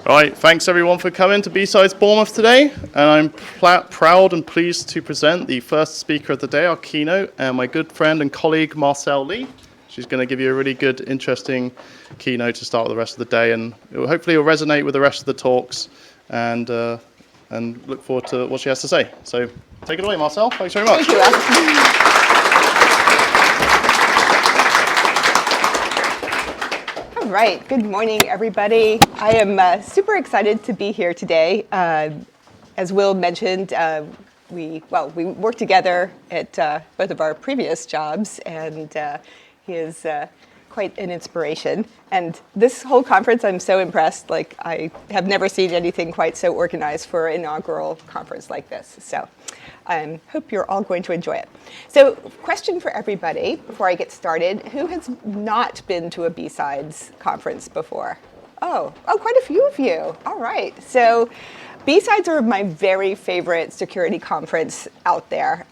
All right, thanks everyone for coming to BSides Bournemouth today. And I'm proud and pleased to present the first speaker of the day, our keynote, and my good friend and colleague, Marcelle Lee. She's going to give you a really good, interesting keynote to start with the rest of the day, and hopefully it will resonate with the rest of the talks, and look forward to what she has to say. So take it away, Marcelle. Thanks very much. Thank you. All right, good morning, everybody. I am super excited to be here today. As Will mentioned, we worked together at both of our previous jobs, and he is quite an inspiration. And this whole conference, I'm so impressed. Like, I have never seen anything quite so organized for an inaugural conference like this. So I hope you're all going to enjoy it. So question for everybody before I get started. Who has not been to a BSides conference before? Oh, quite a few of you. All right. So BSides are my very favorite security conference out there.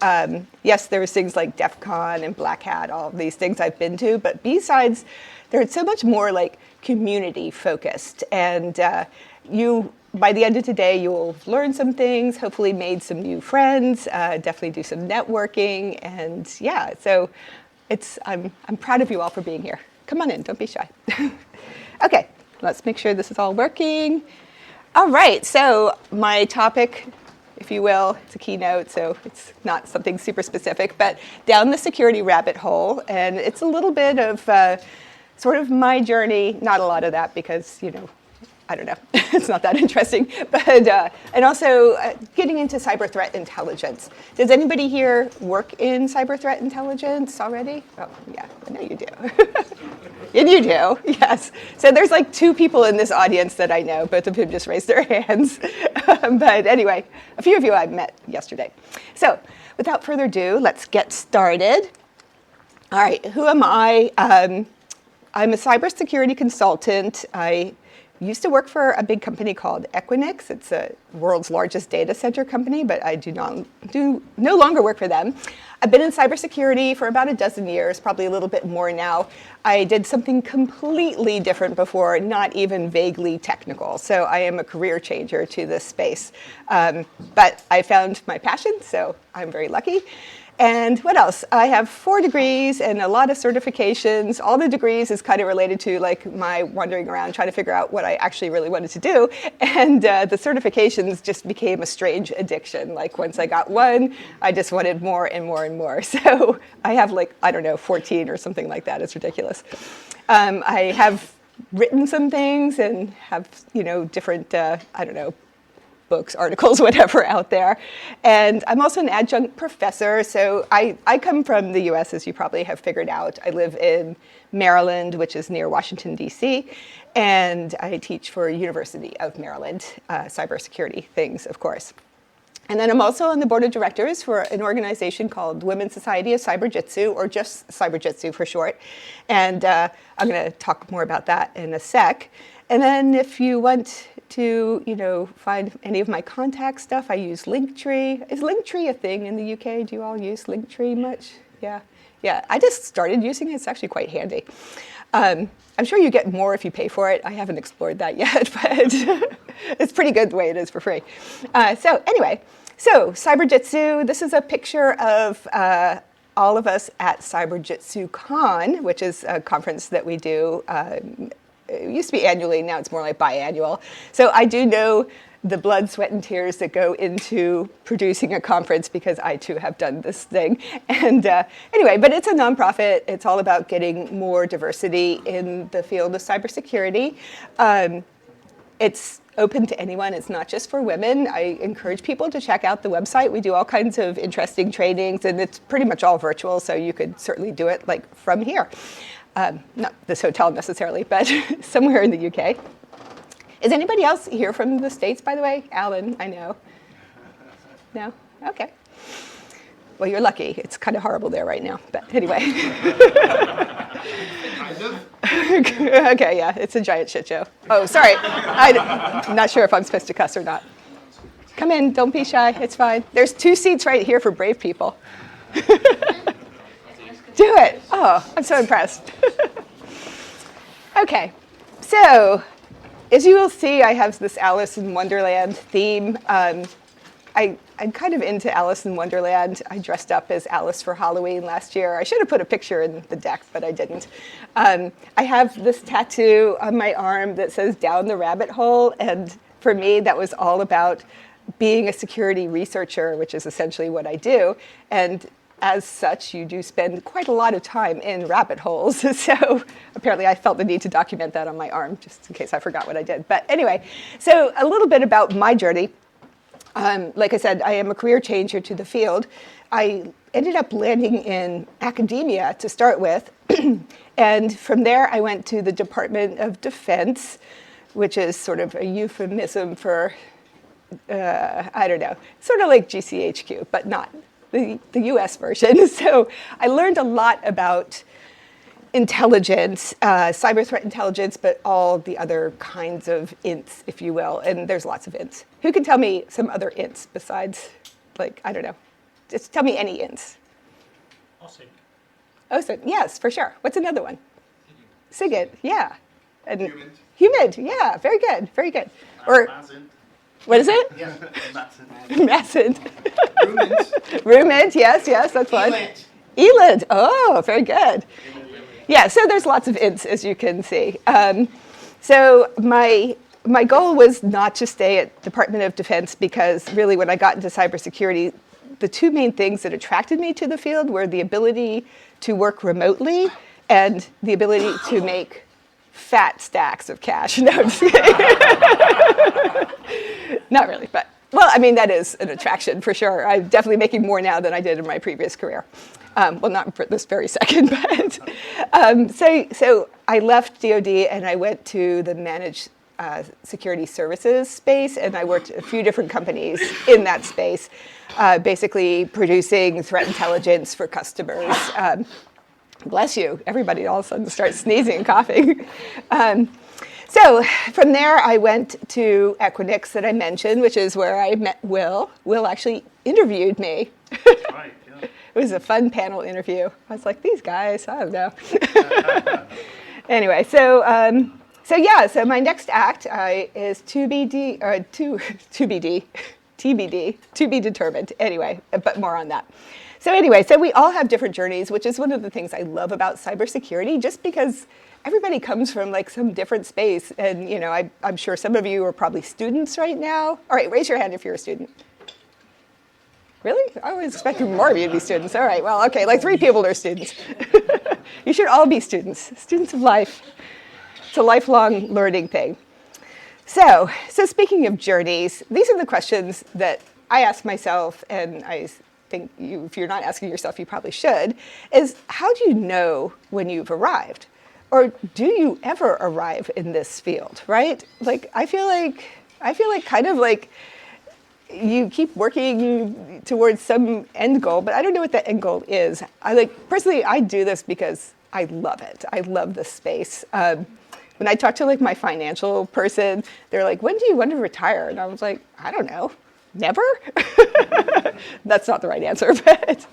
Yes, there's things like DEF CON and Black Hat, all of these things I've been to, but BSides, they're so much more like community focused. And by the end of today, you'll learn some things, hopefully made some new friends, definitely do some networking. And yeah, so I'm proud of you all for being here. Come on in, don't be shy. Okay, let's make sure this is all working. All right, so my topic, if you will, it's a keynote, so it's not something super specific, but down the security rabbit hole. And it's a little bit of sort of my journey, not a lot of that because, I don't know, it's not that interesting, but, and also getting into cyber threat intelligence. Does anybody here work in cyber threat intelligence already? Oh, yeah, I know you do. And you do, yes. So there's like 2 people in this audience that I know, both of whom just raised their hands. But anyway, a few of you I met yesterday. So without further ado, let's get started. All right, who am I? I'm a cybersecurity consultant. I used to work for a big company called Equinix. It's the world's largest data center company, but I no longer work for them. I've been in cybersecurity for about a dozen years, probably a little bit more now. I did something completely different before, not even vaguely technical. So I am a career changer to this space. But I found my passion, so I'm very lucky. And what else? I have 4 degrees and a lot of certifications. All the degrees is kind of related to like my wandering around trying to figure out what I actually really wanted to do. And the certifications just became a strange addiction. Like once I got one, I just wanted more and more and more. So I have 14 or something like that. It's ridiculous. I have written some things and have, different, books, articles, whatever out there. And I'm also an adjunct professor. So I come from the US, as you probably have figured out. I live in Maryland, which is near Washington, DC. And I teach for University of Maryland, cybersecurity things, of course. And then I'm also on the board of directors for an organization called Women's Society of Cyberjitsu, or just Cyberjitsu for short. And I'm going to talk more about that in a sec. And then if you want to, find any of my contact stuff, I use Linktree. Is Linktree a thing in the UK? Do you all use Linktree much? Yeah. I just started using it. It's actually quite handy. I'm sure you get more if you pay for it. I haven't explored that yet, but it's pretty good the way it is for free. So Cyberjitsu. This is a picture of all of us at Cyberjitsu Con, which is a conference that we do. It used to be annually, now it's more like biannual. So I do know the blood, sweat, and tears that go into producing a conference because I too have done this thing. And anyway, but it's a nonprofit. It's all about getting more diversity in the field of cybersecurity. It's open to anyone. It's not just for women. I encourage people to check out the website. We do all kinds of interesting trainings, and it's pretty much all virtual, so you could certainly do it like from here. Not this hotel necessarily, but somewhere in the UK. Is anybody else here from the States, by the way? Alan, I know. No? Okay. Well, you're lucky. It's kind of horrible there right now, but anyway. Kind of. Okay, yeah, it's a giant shit show. Oh, sorry. I'm not sure if I'm supposed to cuss or not. Come in, don't be shy, it's fine. There's 2 seats right here for brave people. Do it. Oh, I'm so impressed. Okay, So, as you will see, I have this Alice in Wonderland theme. I'm kind of into Alice in Wonderland. I dressed up as Alice for Halloween last year. I should have put a picture in the deck, but I didn't. I have this tattoo on my arm that says "Down the Rabbit Hole," and for me, that was all about being a security researcher, which is essentially what I do. And as such, you do spend quite a lot of time in rabbit holes. So apparently I felt the need to document that on my arm, just in case I forgot what I did. But anyway, so a little bit about my journey. Like I said, I am a career changer to the field. I ended up landing in academia to start with. And from there, I went to the Department of Defense, which is sort of a euphemism for, I don't know, sort of like GCHQ, but not the US version. So I learned a lot about intelligence, cyber threat intelligence, but all the other kinds of ints, if you will. And there's lots of ints. Who can tell me some other ints besides, like, I don't know. Just tell me any ints. OSINT. OSINT, yes, for sure. What's another one? SIGINT, yeah. And Humid. Humid, yeah, very good, very good. Or, what is it? Yeah. Massint. Rumins. Rumint, yes, that's one. Elant. Elant, oh, very good. Yeah, so there's lots of ints, as you can see. So my goal was not to stay at Department of Defense because really when I got into cybersecurity, the two main things that attracted me to the field were the ability to work remotely and the ability to make fat stacks of cash. No, I'm just kidding. Not really, but, well, I mean, that is an attraction for sure. I'm definitely making more now than I did in my previous career. Well, not for this very second, but so I left DoD and I went to the managed security services space, and I worked at a few different companies in that space, basically producing threat intelligence for customers. Bless you, everybody all of a sudden starts sneezing and coughing. So from there, I went to Equinix that I mentioned, which is where I met Will. Will actually interviewed me. Right, yeah. It was a fun panel interview. I was like, these guys, I don't know. Anyway, so my next act is to be determined. Anyway, but more on that. So we all have different journeys, which is one of the things I love about cybersecurity, just because everybody comes from like some different space. And, you know, I'm sure some of you are probably students right now. All right, raise your hand if you're a student. Really? I was expecting more of you to be students. All right, well, okay, like 3 people are students. You should all be students of life. It's a lifelong learning thing. So speaking of journeys, these are the questions that I ask myself, and I think if you're not asking yourself, you probably should, is how do you know when you've arrived? Or do you ever arrive in this field, right? Like, I feel like kind of like you keep working towards some end goal, but I don't know what that end goal is. Personally, I do this because I love it. I love this space. When I talk to like my financial person, they're like, when do you want to retire? And I was like, I don't know, never? That's not the right answer, but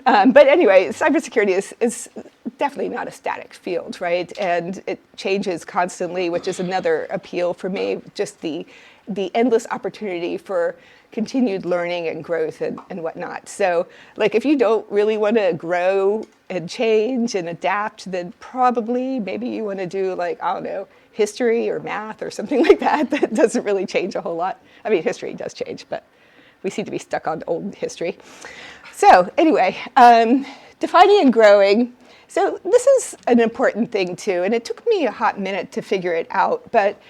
anyway, cybersecurity is definitely not a static field, right? And it changes constantly, which is another appeal for me, just the endless opportunity for continued learning and growth and whatnot. So like if you don't really want to grow and change and adapt, then probably maybe you want to do like, I don't know, history or math or something like that. That doesn't really change a whole lot. I mean, history does change, but we seem to be stuck on old history. So anyway, defining and growing. So this is an important thing too, and it took me a hot minute to figure it out, but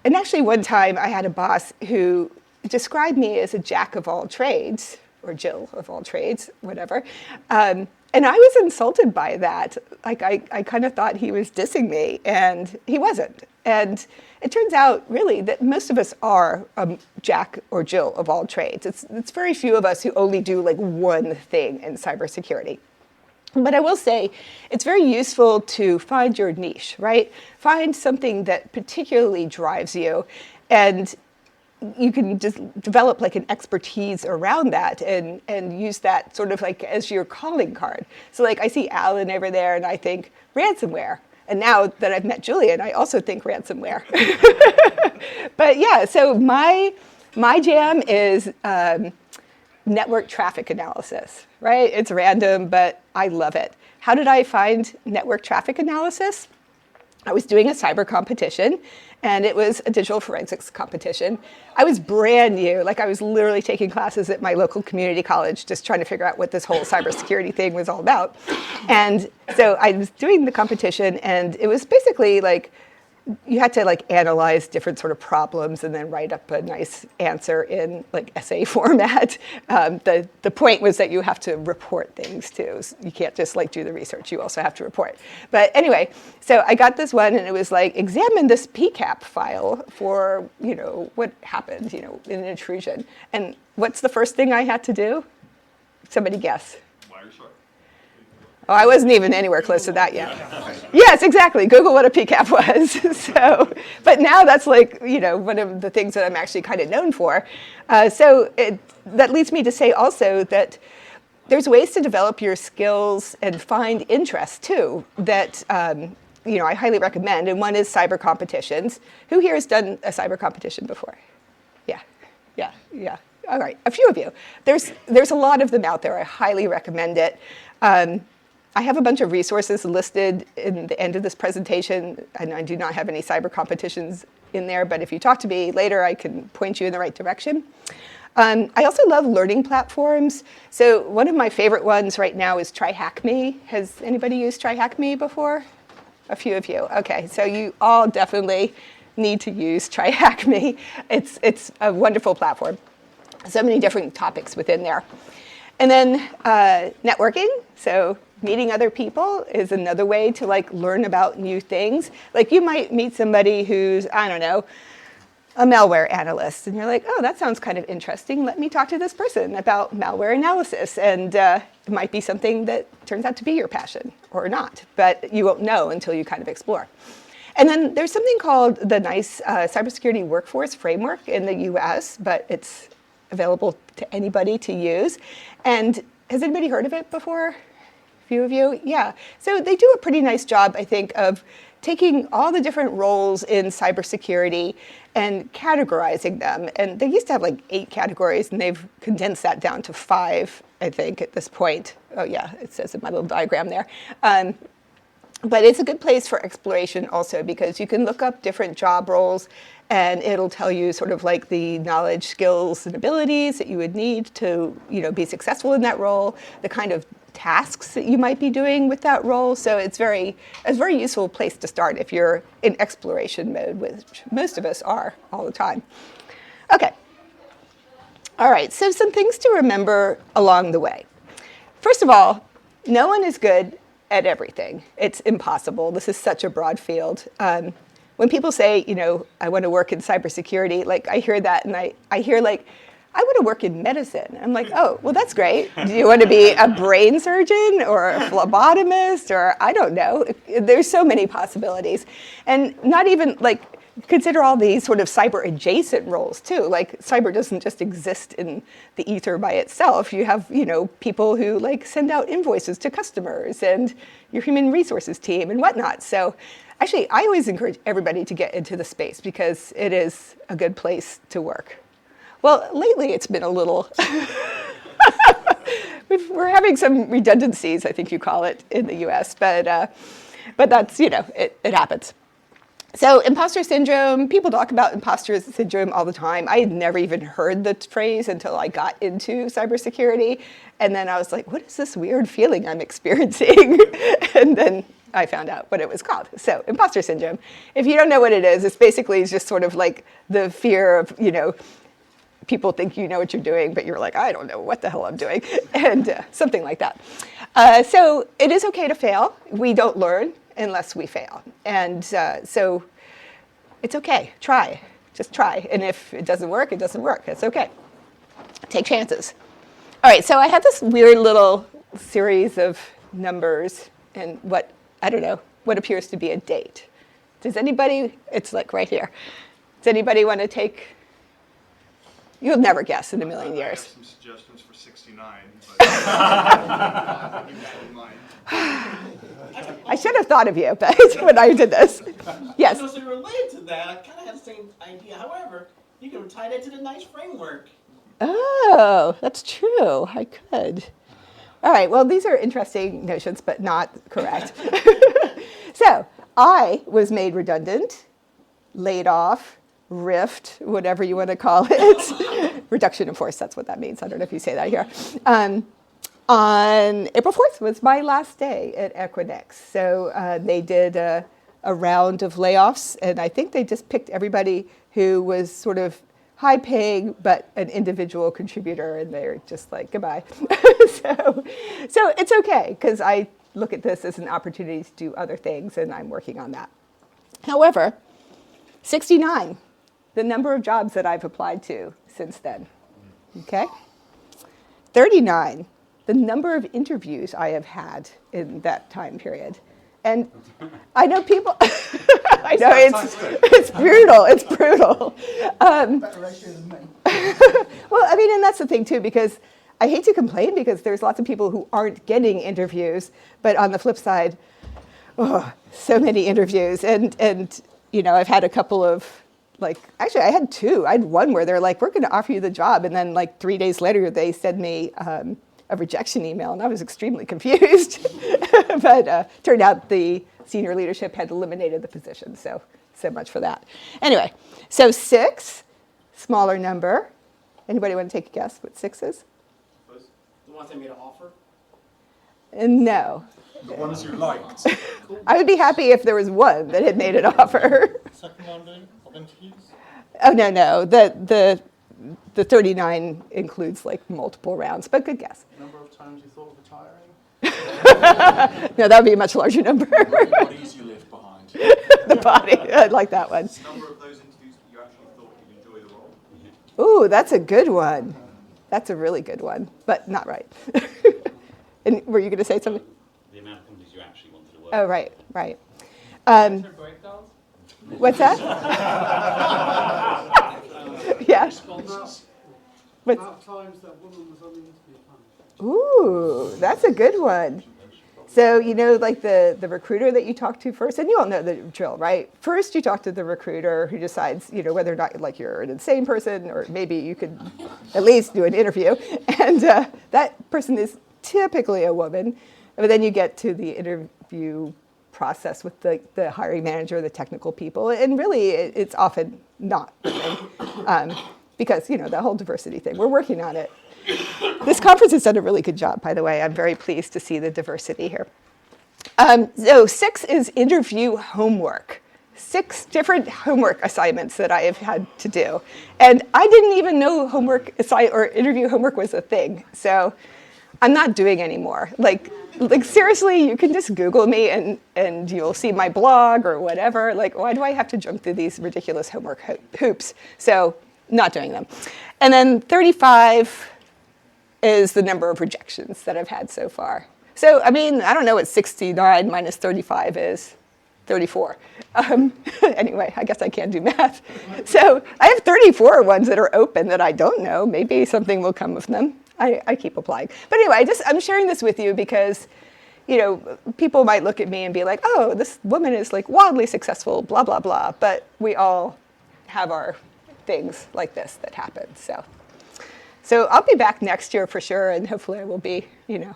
and actually one time I had a boss who described me as a jack of all trades, or Jill of all trades, whatever. And I was insulted by that. Like I kind of thought he was dissing me, and he wasn't. And it turns out really that most of us are Jack or Jill of all trades. It's very few of us who only do like one thing in cybersecurity. But I will say it's very useful to find your niche, right? Find something that particularly drives you, and you can just develop like an expertise around that and use that sort of like as your calling card. So like I see Alan over there and I think ransomware. And now that I've met Julian, I also think ransomware. But yeah, so my jam is network traffic analysis, right? It's random, but I love it. How did I find network traffic analysis? I was doing a cyber competition, and it was a digital forensics competition. I was brand new, like I was literally taking classes at my local community college, just trying to figure out what this whole cybersecurity thing was all about. And so I was doing the competition, and it was basically like, you had to like analyze different sort of problems and then write up a nice answer in like essay format. The point was that you have to report things too. So you can't just like do the research, you also have to report. But anyway, so I got this one and it was like, examine this PCAP file for, what happened, in an intrusion. And what's the first thing I had to do? Somebody guess. Oh, I wasn't even anywhere close to that yet. Yes, exactly. Google what a PCAP was. But now that's like, one of the things that I'm actually kind of known for. That leads me to say also that there's ways to develop your skills and find interest too that, I highly recommend. And one is cyber competitions. Who here has done a cyber competition before? Yeah. All right, a few of you. There's a lot of them out there. I highly recommend it. I have a bunch of resources listed in the end of this presentation, and I do not have any cyber competitions in there, but if you talk to me later, I can point you in the right direction. I also love learning platforms. So one of my favorite ones right now is TryHackMe. Has anybody used TryHackMe before? A few of you. Okay, so you all definitely need to use TryHackMe. It's a wonderful platform. So many different topics within there. And then networking. So meeting other people is another way to like learn about new things. Like you might meet somebody who's, I don't know, a malware analyst. And you're like, oh, that sounds kind of interesting. Let me talk to this person about malware analysis. And it might be something that turns out to be your passion or not. But you won't know until you kind of explore. And then there's something called the NICE Cybersecurity Workforce Framework in the US, but it's available to anybody to use. And has anybody heard of it before? A few of you? Yeah. So they do a pretty nice job, I think, of taking all the different roles in cybersecurity and categorizing them. And they used to have like 8 categories, and they've condensed that down to 5, I think, at this point. Oh, yeah, it says in my little diagram there. But it's a good place for exploration also, because you can look up different job roles and it'll tell you sort of like the knowledge, skills, and abilities that you would need to, be successful in that role, the kind of tasks that you might be doing with that role. So it's a very useful place to start if you're in exploration mode, which most of us are all the time. Okay. All right, so some things to remember along the way. First of all, no one is good at everything. It's impossible. This is such a broad field. When people say, I want to work in cybersecurity, like I hear that and I hear like, I want to work in medicine. I'm like, oh, well, that's great. Do you want to be a brain surgeon or a phlebotomist or I don't know. There's so many possibilities. And not even like, consider all these sort of cyber adjacent roles too. Like cyber doesn't just exist in the ether by itself. You have, people who like send out invoices to customers and your human resources team and whatnot. So actually, I always encourage everybody to get into the space because it is a good place to work. Well, lately it's been a little, we're having some redundancies, I think you call it, in the US, but that's, it happens. So imposter syndrome, people talk about imposter syndrome all the time. I had never even heard the phrase until I got into cybersecurity. And then I was like, what is this weird feeling I'm experiencing? And then I found out what it was called. So imposter syndrome. If you don't know what it is, it's basically just sort of like the fear of, people think you know what you're doing, but you're like, I don't know what the hell I'm doing, and something like that. So it is okay to fail. We don't learn unless we fail. And so it's okay. Try. Just try. And if it doesn't work, it doesn't work. It's okay. Take chances. All right, so I had this weird little series of numbers and what appears to be a date. Does anybody, it's like right here. Does anybody want to take You'll never guess in a million I have years. some suggestions for 69, but keep that in mind. I should have thought of you, but when I did this. Yes. So related to that, I kind of have the same idea. However, you can tie that to the nice framework. Oh, that's true. I could. All right. Well, these are interesting notions, but not correct. So I was made redundant, laid off, rift, whatever you want to call it. Reduction in force, that's what that means. I don't know if you say that here. On April 4th was my last day at Equinix. So they did a round of layoffs, and I think they just picked everybody who was sort of high paying, but an individual contributor, and they're just like, goodbye. So it's okay, because I look at this as an opportunity to do other things, and I'm working on that. However, 69, the number of jobs that I've applied to since then, okay? 39, the number of interviews I have had in that time period. And I know people, I know it's brutal, it's brutal. Better ratio than me. Well, I mean, and that's the thing too, because I hate to complain because there's lots of people who aren't getting interviews, but on the flip side, so many interviews. And you know, I've had a couple of, like, actually I had two. I had one where they're like, we're gonna offer you the job. And then like 3 days later, they send me a rejection email, and I was extremely confused. But turned out the senior leadership had eliminated the position, so much for that. Anyway, so 6, smaller number. Anybody want to take a guess what 6 is? The ones that made an offer? No. The ones you liked. I would be happy if there was one that had made an offer. Second round of interviews? Oh, no. The 39 includes like multiple rounds, but good guess. Number of times you thought of retiring? No, that would be a much larger number. Bodies you left behind. The body, I like that one. Number of those interviews that you actually thought you'd enjoy the role? Ooh, that's a good one. That's a really good one, but not right. And were you going to say something? The amount of companies you actually wanted to work Oh, right. What's that? Yeah. About times that woman was on the interview panel. Ooh, that's a good one. So, you know, like the recruiter that you talk to first, and you all know the drill, right? First, you talk to the recruiter who decides, you know, whether or not like you're an insane person, or maybe you could at least do an interview. And that person is typically a woman. But then you get to the interview process with the hiring manager, the technical people, and really it's often not women. Because, you know, the whole diversity thing, we're working on it. This conference has done a really good job, by the way. I'm very pleased to see the diversity here. So 6 is interview homework. 6 different homework assignments that I have had to do. And I didn't even know interview homework was a thing. So I'm not doing anymore. Like seriously, you can just Google me and you'll see my blog or whatever. Like, why do I have to jump through these ridiculous homework hoops? So not doing them. And then 35 is the number of rejections that I've had so far. So, I mean, I don't know what 69 minus 35 is. 34. Anyway, I guess I can't do math. So I have 34 ones that are open that I don't know. Maybe something will come of them. I keep applying. But anyway, I'm sharing this with you because, you know, people might look at me and be like, oh, this woman is like wildly successful, blah, blah, blah. But we all have our things like this that happen. So I'll be back next year for sure, and hopefully I will be, you know,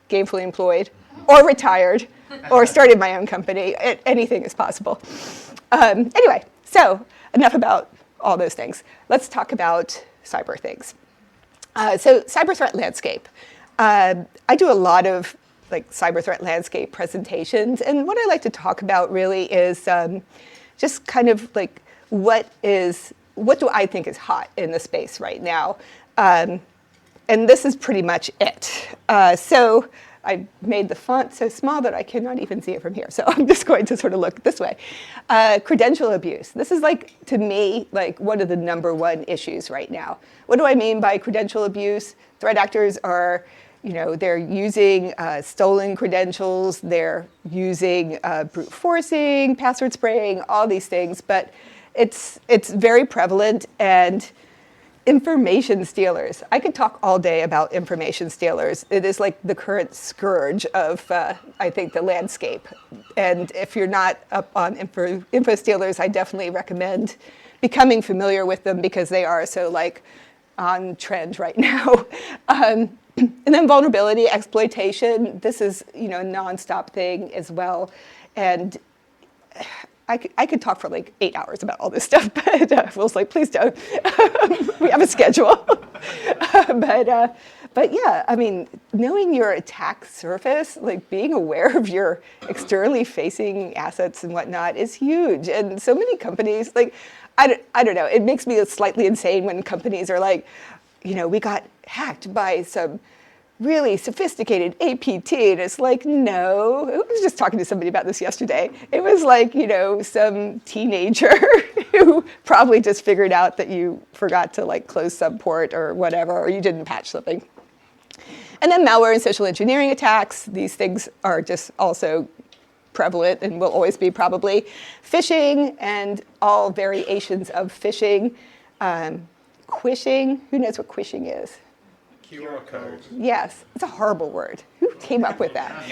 gainfully employed or retired or started my own company. Anything is possible. Anyway, so enough about all those things. Let's talk about cyber things. So cyber threat landscape. I do a lot of like cyber threat landscape presentations, and what I like to talk about really is just kind of like what do I think is hot in the space right now? And this is pretty much it. So I made the font so small that I cannot even see it from here. So I'm just going to sort of look this way. Credential abuse. This is like, to me, like one of the #1 issues right now. What do I mean by credential abuse? Threat actors are, you know, they're using stolen credentials, they're using brute forcing, password spraying, all these things, but it's very prevalent, and Information stealers. I could talk all day about information stealers. It is like the current scourge of, I think, the landscape. And if you're not up on info stealers, I definitely recommend becoming familiar with them because they are so like on trend right now. And then vulnerability, exploitation. This is, a nonstop thing as well. And I could talk for like 8 hours about all this stuff, but Will's like, please don't. We have a schedule. But yeah, I mean, knowing your attack surface, like being aware of your externally facing assets and whatnot is huge. And so many companies, like, I don't know, it makes me slightly insane when companies are like, we got hacked by some really sophisticated APT, and it's like, no. I was just talking to somebody about this yesterday. It was like, some teenager who probably just figured out that you forgot to like close some port or whatever, or you didn't patch something. And then malware and social engineering attacks. These things are just also prevalent and will always be probably. Phishing and all variations of phishing. Quishing, who knows what quishing is? QR code. Yes, it's a horrible word. Who came up with that?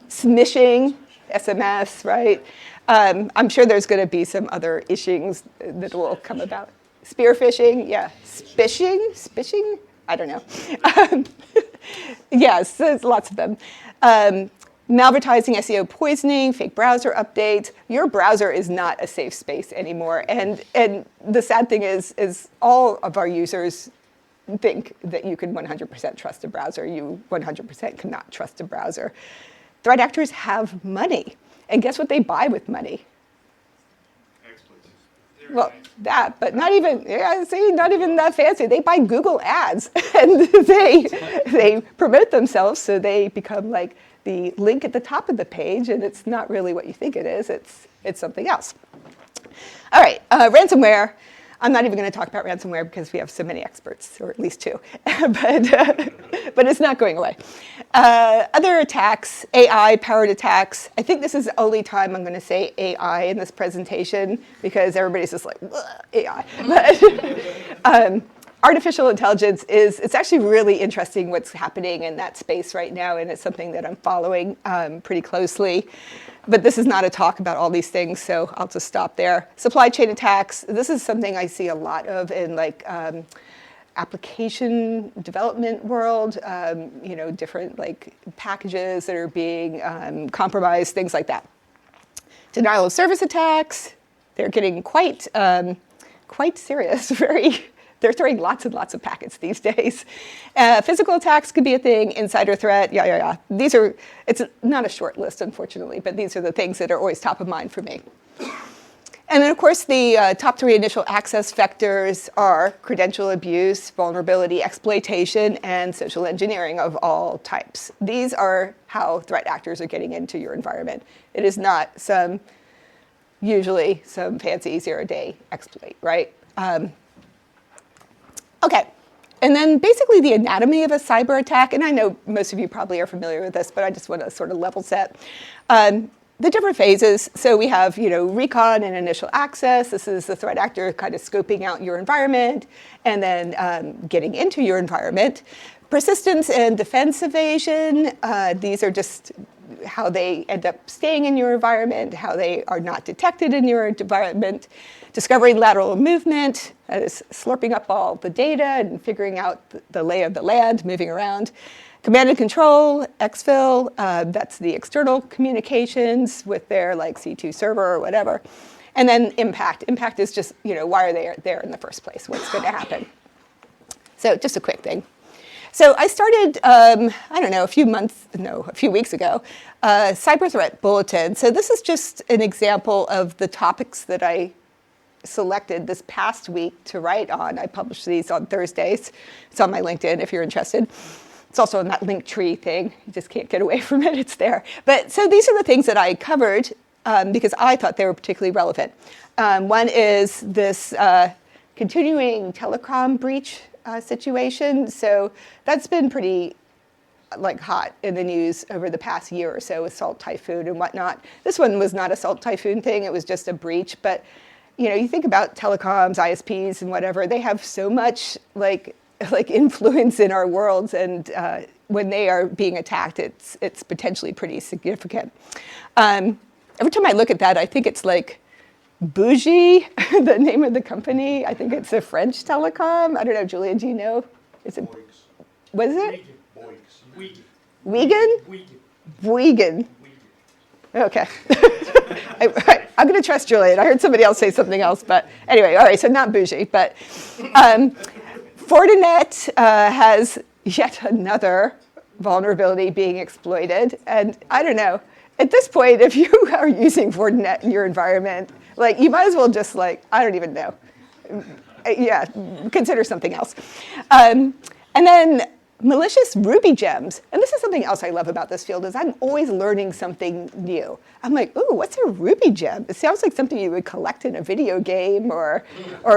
Smishing, SMS, right? I'm sure there's going to be some other issues that will come about. Spear phishing, yeah. Spishing? I don't know. Yes, there's lots of them. Malvertising, SEO poisoning, fake browser updates. Your browser is not a safe space anymore. And the sad thing is all of our users think that you can 100% trust a browser. You 100% cannot trust a browser. Threat actors have money. And guess what they buy with money? Exploits. Well, that, but not even that fancy. They buy Google ads and they promote themselves so they become like the link at the top of the page, and it's not really what you think it is. It's something else. All right, ransomware. I'm not even going to talk about ransomware because we have so many experts, or at least two, but it's not going away. Other attacks, AI-powered attacks. I think this is the only time I'm going to say AI in this presentation because everybody's just like, AI. But artificial intelligence it's actually really interesting what's happening in that space right now, and it's something that I'm following pretty closely. But this is not a talk about all these things, so I'll just stop there. Supply chain attacks. This is something I see a lot of in like application development world. Different like packages that are being compromised, things like that. Denial of service attacks. They're getting quite serious. They're throwing lots and lots of packets these days. Physical attacks could be a thing, insider threat, yeah. It's not a short list, unfortunately, but these are the things that are always top of mind for me. And then, of course, the top 3 initial access vectors are credential abuse, vulnerability exploitation, and social engineering of all types. These are how threat actors are getting into your environment. It is not usually some fancy 0-day exploit, right? Okay, and then basically the anatomy of a cyber attack, and I know most of you probably are familiar with this, but I just want to sort of level set. The different phases, so we have, recon and initial access. This is the threat actor kind of scoping out your environment and then getting into your environment. Persistence and defense evasion, these are just how they end up staying in your environment, how they are not detected in your environment. Discovering lateral movement, that is slurping up all the data and figuring out the lay of the land, moving around. Command and control, exfil, that's the external communications with their like C2 server or whatever. And then impact. Impact is just, why are they there in the first place? What's going to happen? So just a quick thing. So I started, a few weeks ago, Cyber Threat Bulletin. So this is just an example of the topics that I selected this past week to write on. I publish these on Thursdays. It's on my LinkedIn if you're interested. It's also in that Linktree thing. You just can't get away from it. It's there. But so these are the things that I covered because I thought they were particularly relevant. One is this continuing telecom breach situation. So that's been pretty hot in the news over the past year or so with Salt Typhoon and whatnot. This one was not a Salt Typhoon thing. It was just a breach. But you think about telecoms, ISPs, and whatever. They have so much like influence in our worlds, and when they are being attacked, it's potentially pretty significant. Every time I look at that, I think it's like Bougie, the name of the company. I think it's a French telecom. I don't know, Julia, do you know? Is it? What is it? Wigan? Wigan. Okay. I'm going to trust Julian. I heard somebody else say something else, but anyway, all right, so not Bougie, but Fortinet has yet another vulnerability being exploited, and I don't know. At this point, if you are using Fortinet in your environment, like you might as well just I don't even know. Yeah, consider something else. And then malicious Ruby gems. And this is something else I love about this field is I'm always learning something new. I'm like, ooh, what's a Ruby gem? It sounds like something you would collect in a video game or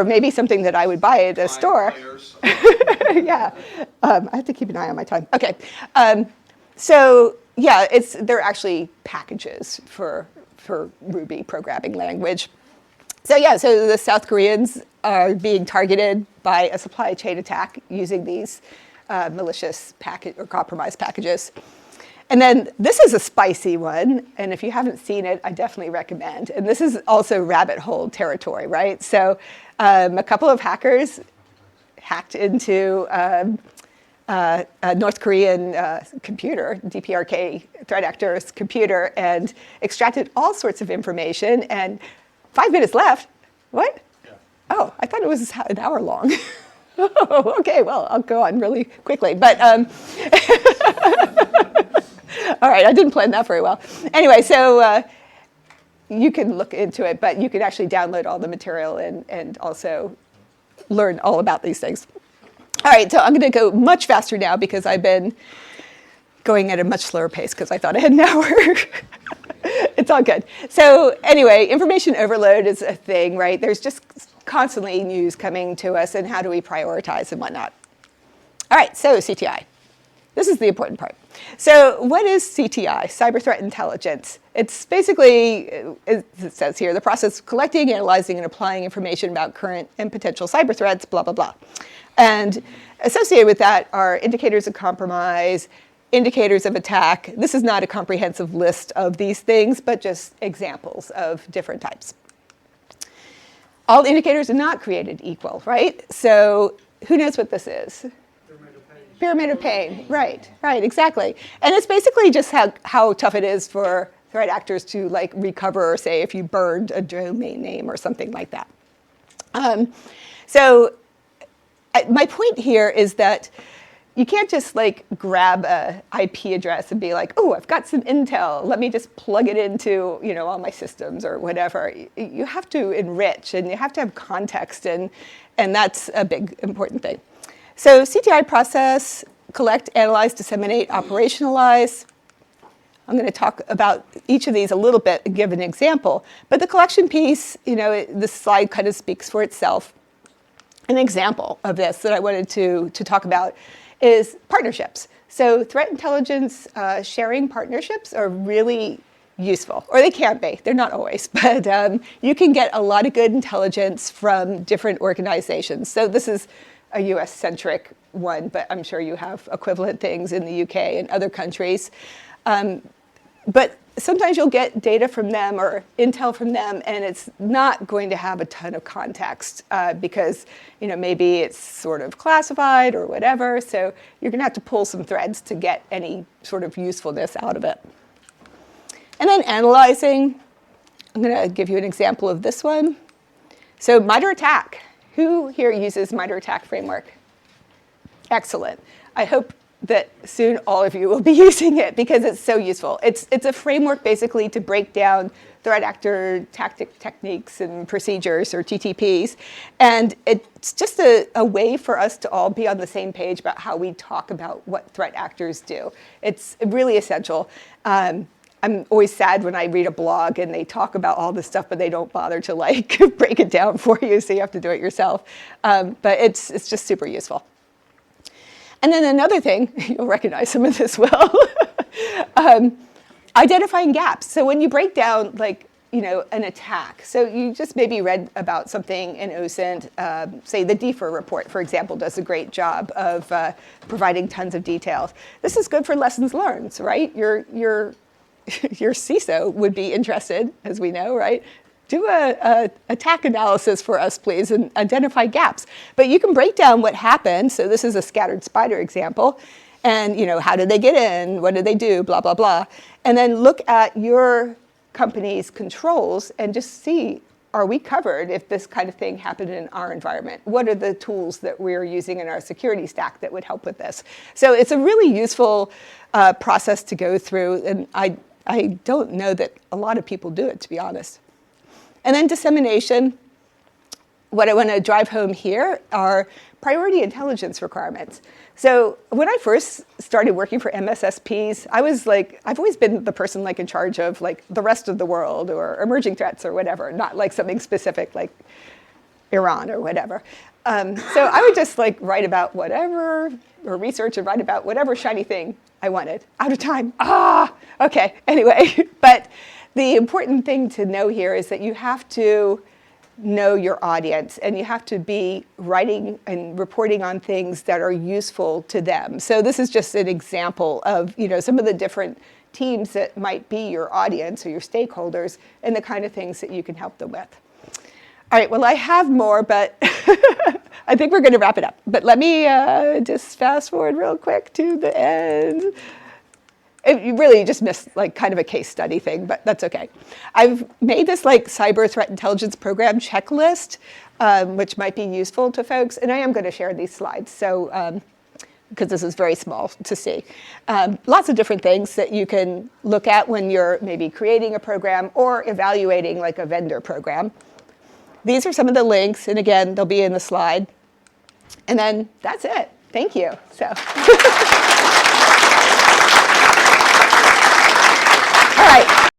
maybe something that I would buy at a store. Yeah, I have to keep an eye on my time. Okay, so yeah, they're actually packages for Ruby programming language. So the South Koreans are being targeted by a supply chain attack using these malicious package or compromised packages. And then this is a spicy one, and if you haven't seen it, I definitely recommend. And this is also rabbit hole territory, right? So a couple of hackers hacked into a North Korean computer, DPRK threat actor's computer, and extracted all sorts of information. And 5 minutes left. What? Yeah. Oh, I thought it was an hour long. Oh, okay, well, I'll go on really quickly. But all right, I didn't plan that very well. Anyway, so you can look into it, but you can actually download all the material and also learn all about these things. All right, so I'm going to go much faster now because I've been going at a much slower pace because I thought I had an hour. It's all good. So anyway, information overload is a thing, right? There's just constantly news coming to us, and how do we prioritize and whatnot? All right, so CTI. This is the important part. So what is CTI, cyber threat intelligence? It's basically, it says here, the process of collecting, analyzing, and applying information about current and potential cyber threats, blah, blah, blah. And associated with that are indicators of compromise, indicators of attack. This is not a comprehensive list of these things, but just examples of different types. All indicators are not created equal, right? So who knows what this is? Pyramid of pain, right, exactly. And it's basically just how tough it is for threat actors to recover, say, if you burned a domain name or something like that. So my point here is that you can't just grab a IP address and be like, oh, I've got some intel. Let me just plug it into all my systems or whatever. You have to enrich and you have to have context, and that's a big important thing. So CTI process: collect, analyze, disseminate, operationalize. I'm going to talk about each of these a little bit and give an example. But the collection piece, this slide kind of speaks for itself. An example of this that I wanted to talk about is partnerships. So threat intelligence sharing partnerships are really useful, or they can be. They're not always, but you can get a lot of good intelligence from different organizations. So this is a US-centric one, but I'm sure you have equivalent things in the UK and other countries. But sometimes you'll get data from them or intel from them, and it's not going to have a ton of context because maybe it's sort of classified or whatever. So you're going to have to pull some threads to get any sort of usefulness out of it. And then analyzing. I'm going to give you an example of this one. So MITRE ATT&CK. Who here uses MITRE ATT&CK framework? Excellent. I hope that soon all of you will be using it because it's so useful. It's a framework basically to break down threat actor techniques and procedures, or TTPs. And it's just a way for us to all be on the same page about how we talk about what threat actors do. It's really essential. I'm always sad when I read a blog and they talk about all this stuff, but they don't bother to break it down for you, so you have to do it yourself. But it's just super useful. And then another thing, you'll recognize some of this well, identifying gaps. So when you break down an attack. So you just maybe read about something in OSINT, say the DFIR report, for example, does a great job of providing tons of details. This is good for lessons learned, right? Your CISO would be interested, as we know, right? Do a attack analysis for us, please, and identify gaps. But you can break down what happened. So this is a scattered spider example. And how did they get in? What did they do? Blah, blah, blah. And then look at your company's controls and just see, are we covered if this kind of thing happened in our environment? What are the tools that we're using in our security stack that would help with this? So it's a really useful process to go through. And I don't know that a lot of people do it, to be honest. And then dissemination. What I want to drive home here are priority intelligence requirements. So when I first started working for MSSPs, I've always been the person in charge of the rest of the world or emerging threats or whatever, not something specific like Iran or whatever. So I would just write about whatever, or research and write about whatever shiny thing I wanted. Out of time. Okay, anyway. But the important thing to know here is that you have to know your audience, and you have to be writing and reporting on things that are useful to them. So this is just an example of some of the different teams that might be your audience or your stakeholders and the kind of things that you can help them with. All right, well, I have more, but I think we're going to wrap it up. But let me just fast forward real quick to the end. You really just missed kind of a case study thing, but that's okay. I've made this cyber threat intelligence program checklist, which might be useful to folks, and I am going to share these slides. So, because this is very small to see. Lots of different things that you can look at when you're maybe creating a program or evaluating a vendor program. These are some of the links, and again, they'll be in the slide. And then that's it. Thank you. So. All right.